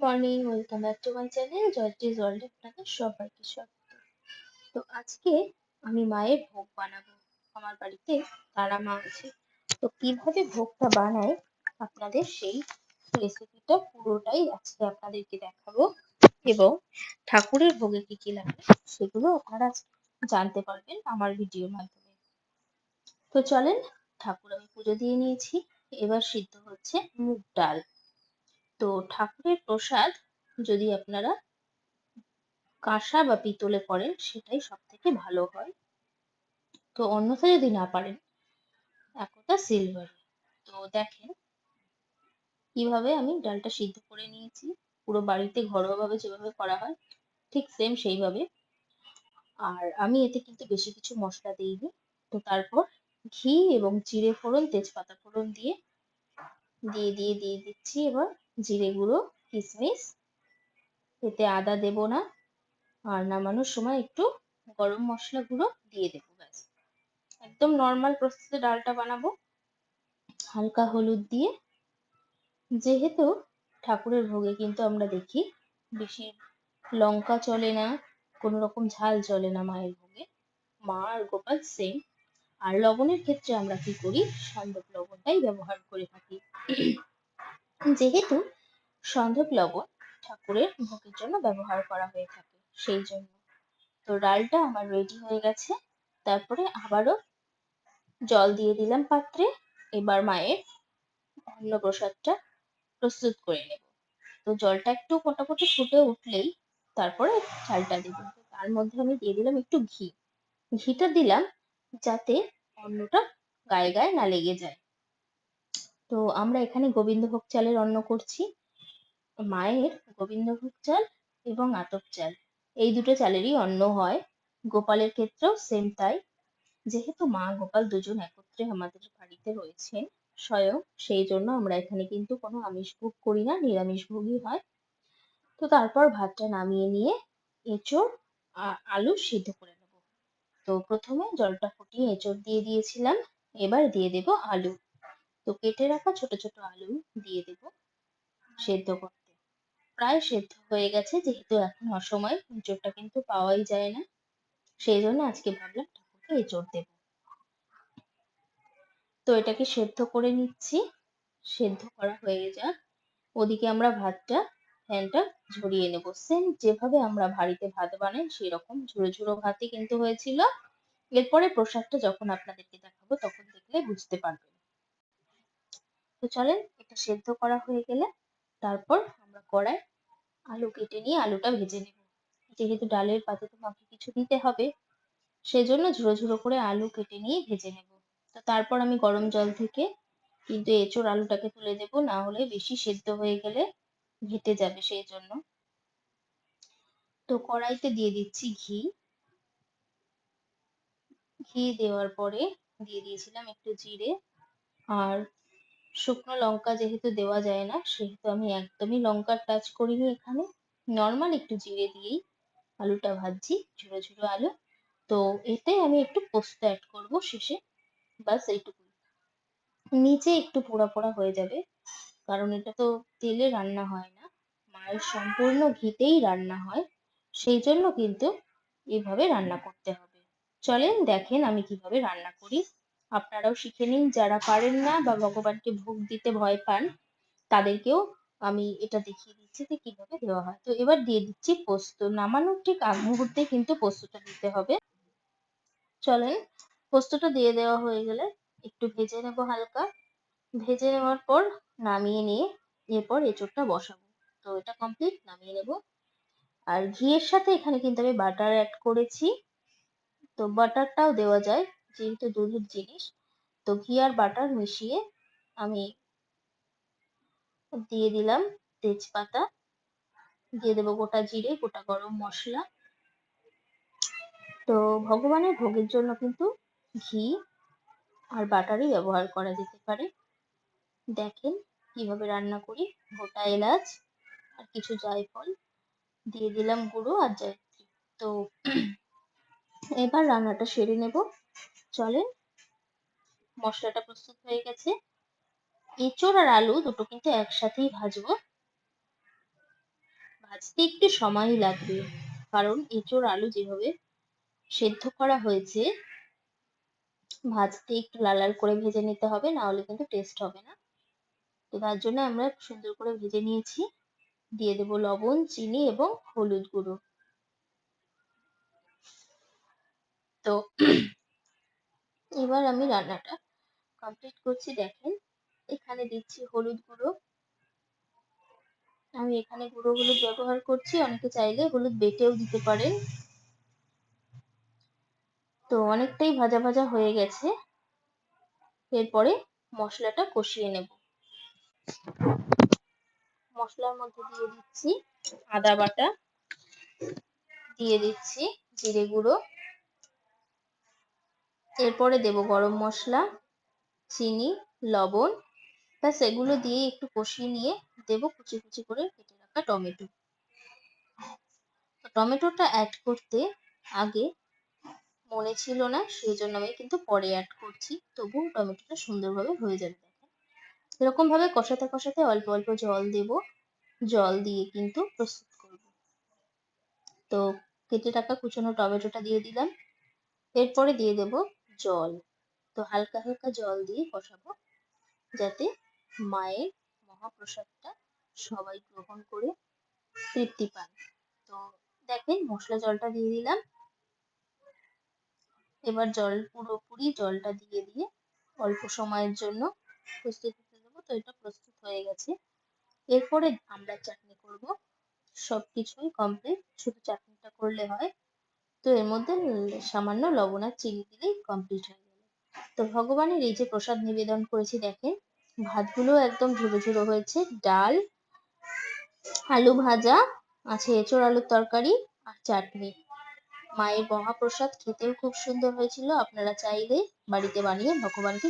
Morning, welcome back to my channel জয়ত্রীজ ওয়ার্ল্ডে আপনাদের সবাইকে স্বাগত। তো আজকে আমি মায়ের ভোগ বানাবো। আমার বাড়িতে তারা মা আছে, তো কিভাবে ভোগটা বানাই আপনাদের সেই রেসিপিটা পুরোটাই আজকে আপনাদেরকে দেখাবো, এবং ঠাকুরের ভোগে কি কি লাগে সেগুলো আপনারা জানতে পারবেন আমার ভিডিওর মাধ্যমে। তো চলেন, ঠাকুর আমি পুজো দিয়ে নিয়েছি, এবার সিদ্ধ হচ্ছে মুগ ডাল। তো ঠাকুরের প্রসাদ যদি আপনারা কাঁসা বা পিতলে করেন সেটাই সব থেকে ভালো হয়। তো অন্যথা যদি না পারেন একটা সিলভার। তো দেখেন কিভাবে আমি ডালটা সিদ্ধ করে নিয়েছি, পুরো বাড়িতে ঘরোয়া ভাবে যেভাবে করা হয় ঠিক সেম সেইভাবে। আর আমি এতে কিন্তু বেশি কিছু মশলা দিইনি। তো তারপর ঘি এবং জিরে ফোড়ন, তেজপাতা ফোড়ন দিয়ে দিয়ে দিচ্ছি এবার জিরে গুঁড়ো, কিশমিশ। এতে আদা দেব না, আর নামানোর সময় একটু গরম মশলা গুঁড়ো দিয়ে দেবো, ব্যাস। একদম নর্মাল প্রসেসে ডালটা বানাবো, হালকা হলুদ দিয়ে। যেহেতু ঠাকুরের ভোগে কিন্তু আমরা দেখি বেশি লঙ্কা চলে না, কোনো রকম ঝাল চলে না মায়ের ভোগে। মা আর গোপাল সেম। আর লবণের ক্ষেত্রে আমরা কি করি, সন্দক লবণটাই ব্যবহার করে থাকি, যেহেতু সন্দক লবণ ঠাকুরের ভোগের জন্য ব্যবহার করা হয়ে থাকে সেই জন্য। তো ডালটা আমার রেডি হয়ে গেছে। তারপরে আবারও জল দিয়ে দিলাম পাত্রে। এবার মায়ের অন্ন প্রসাদটা প্রস্তুত করে নেব। তো জলটা একটু মোটামুটি ফুটে উঠলেই তারপরে চালটা দেবো। তার মধ্যে আমি দিয়ে দিলাম একটু ঘি। ঘিটা দিলাম যাতে অন্নটা গায়ে গায়ে না লেগে যায়। তো আমরা এখানে গোবিন্দভোগ চালের অন্ন করছি। মায়ের গোবিন্দভোগ চাল এবং আতপ চাল, এই দুটো চালেরই অন্ন হয়। গোপালের ক্ষেত্রেও সেম তাই। যেহেতু মা গোপাল দুজন একত্রে আমাদের বাড়িতে রয়েছেন স্বয়ং, সেই জন্য আমরা এখানে কিন্তু কোনো আমিষ ভোগ করি না, নিরামিষ ভোগই হয়। তো তারপর ভাতটা নামিয়ে নিয়ে এঁচোড় আলু সিদ্ধ করে নেব। তো প্রথমে জলটা ফুটিয়ে এঁচোড় দিয়ে দিয়েছিলাম, এবার দিয়ে দেব আলু। তো কেটে রাখা ছোট ছোট আলু দিয়ে দেব সেদ্ধ করতে। প্রায় সেদ্ধ হয়ে গেছে, যেহেতু এখন অসময় এঁচোড়টা কিন্তু পাওয়াই যায় না, সেই জন্য আজকে ভাবলাম ঠাকুরকে এঁচোড় দেব। তো এটাকে সেদ্ধ করে নিচ্ছি। সেদ্ধ করা হয়ে যাক, ওদিকে আমরা ভাতটা ফ্যানটা ঝরিয়ে নেব। সেম যেভাবে আমরা বাড়িতে ভাত বানাই সেরকম ঝুরো ঝুরো ভাতই কিন্তু হয়েছিল। এরপরে প্রসাদটা যখন আপনাদেরকে দেখাবো তখন দেখলে বুঝতে পারবেন। তো চলেন, এটা সেদ্ধ করা হয়ে গেলে তারপর আমরা কড়াই আলু কেটে নিয়ে আলুটা ভেজে নেব। যেহেতু ডালের পাতে তো বাকি কিছু দিতে হবে, সেজন্য ঝুরো ঝুরো করে আলু কেটে নিয়ে ভেজে নেব। তো তারপর আমি গরম জল থেকে কিন্তু এঁচোড় আলুটাকে তুলে দেব, না হলে বেশি সেদ্ধ হয়ে গেলে ঘেটে যাবে, সেই জন্য। তো কড়াইতে দিয়ে দিচ্ছি ঘি। ঘি দেওয়ার পরে দিয়ে দিয়েছিলাম একটু জিরে আর শুকনো লঙ্কা। যেহেতু দেওয়া যায় না সেহেতু আমি একদমই লঙ্কার টাচ করিনি এখানে, নর্মাল একটু জিরে দিয়েই আলুটা ভাজছি, ঝুড়ো ঝুড়ো আলু। তো এতে আমি একটু পোস্ত অ্যাড করব শেষে, বাস এইটুকু। নিচে একটু পোড়া পোড়া হয়ে যাবে, কারণ এটা তো তেলে রান্না হয় না, মায়ের সম্পূর্ণ ঘিতেই রান্না হয়, সেই জন্য কিন্তু এভাবে রান্না করতে হবে। চলেন দেখেন আমি কিভাবে রান্না করি, আপনারাও শিখে নিন। যারা পারেন না বা ভগবানকে ভোগ দিতে ভয় পান তাদেরকেও আমি এটা দেখিয়ে দিচ্ছি যে কিভাবে দেওয়া হয়। তো এবার দিয়ে দিচ্ছি পোস্ত। নামানোর ঠিক আগ মুহূর্তে কিন্তু পোস্তটা দিতে হবে। চলেন, পোস্তটা দিয়ে দেওয়া হয়ে গেলে একটু ভেজে নেবো হালকা। ভেজে নেওয়ার পর নামিয়ে নিয়ে এরপর এঁচোড়টা বসাবো। তো এটা কমপ্লিট, নামিয়ে নেব। আর ঘিয়ের সাথে এখানে কিন্তু আমি বাটার অ্যাড করেছি। তো বাটারটাও দেওয়া যায় যেহেতু দুধের জিনিস। তো ঘি আর বাটার মিশিয়ে আমি দিয়ে দিলাম তেজপাতা, দিয়ে দেবো গোটা জিরে, গোটা গরম মশলা। তো ভগবানের ভোগের জন্য কিন্তু ঘি আর বাটারই ব্যবহার করা যেতে পারে। দেখেন কিভাবে রান্না করি। গোটা এলাচ আর কিছু জায়ফল দিয়ে দিলাম, গুঁড়ো আর জয়ত্রী। তো এবার রান্নাটা সেরে নেব। চলেন, মশলাটা প্রস্তুত হয়ে গেছে। এঁচোড় আর আলু দুটো কিন্তু একসাথেই ভাজবো। ভাজতে একটু সময়ই লাগবে, কারণ এঁচোড় আলু যেভাবে সেদ্ধ করা হয়েছে ভাজতে একটু লাল লাল করে ভেজে নিতে হবে, না হলে কিন্তু টেস্ট হবে না। তো তার জন্য আমরা সুন্দর করে ভেজে নিয়েছি। দিয়ে দেবো লবণ, চিনি এবং হলুদ গুঁড়ো। তো এবার আমি রান্নাটা কমপ্লিট করছি। দেখেন এখানে দিচ্ছি হলুদ গুঁড়ো। আমি এখানে গুঁড়ো হলুদ ব্যবহার করছি, অনেকে চাইলে হলুদ বেটেও দিতে পারেন। তো অনেকটাই ভাজা ভাজা হয়ে গেছে। এরপরে মশলাটা কষিয়ে নেব। মশলার মধ্যে দিয়ে দিচ্ছি আদা বাটা, দিয়ে দিচ্ছি জিরে গুঁড়ো, এরপরে দেব গরম মশলা, চিনি, লবণ। ব্যাস এগুলো দিয়ে একটু কষিয়ে নিয়ে দেব কুচি কুচি করে কেটে রাখা টমেটো। টমেটোটা অ্যাড করতে আগে মনে ছিল না, সেই জন্য আমি কিন্তু পরে অ্যাড করছি। তবু টমেটোটা সুন্দরভাবে হয়ে যাবে। এরকম ভাবে কষাতে কষাতে অল্প অল্প জল দেব। জল দিয়ে কিন্তু প্রস্তুত করব। তো কেটে রাখা কুচনো টমেটোটা দিয়ে দিলাম। এরপরে দিয়ে দেব জল। তো হালকা হালকা জল দিয়ে কষাবো, যাতে মায়ের মহাপ্রসাদটা সবাই গ্রহণ করে তৃপ্তি পান। তো দেখেন মশলা জলটা দিয়ে দিলাম। এবার পুরোপুরি জলটা দিয়ে দিয়ে অল্প সময়ের জন্য প্রস্তুত হতে দেবো। তো এটা প্রস্তুত হয়ে গেছে। এরপরে আমরা চাটনি করব। সবকিছুই কমপ্লিট, শুধু চাটনিটা করলে হয়। তো এর মধ্যে সামান্য লবণ আর চিনি দিলেই কমপ্লিট হয়ে গেল। তো ভগবানের এই যে প্রসাদ নিবেদন করেছি, দেখেন ভাতগুলো একদম ঝুরো ঝুরো হয়েছে। ডাল, আলু ভাজা আছে, এঁচোড় আলুর তরকারি আর চাটনি। মায়ের মহাপ্রসাদ খেতেও খুব সুন্দর হয়েছিল। আপনারা চাইলে বাড়িতে বানিয়ে ভগবানকে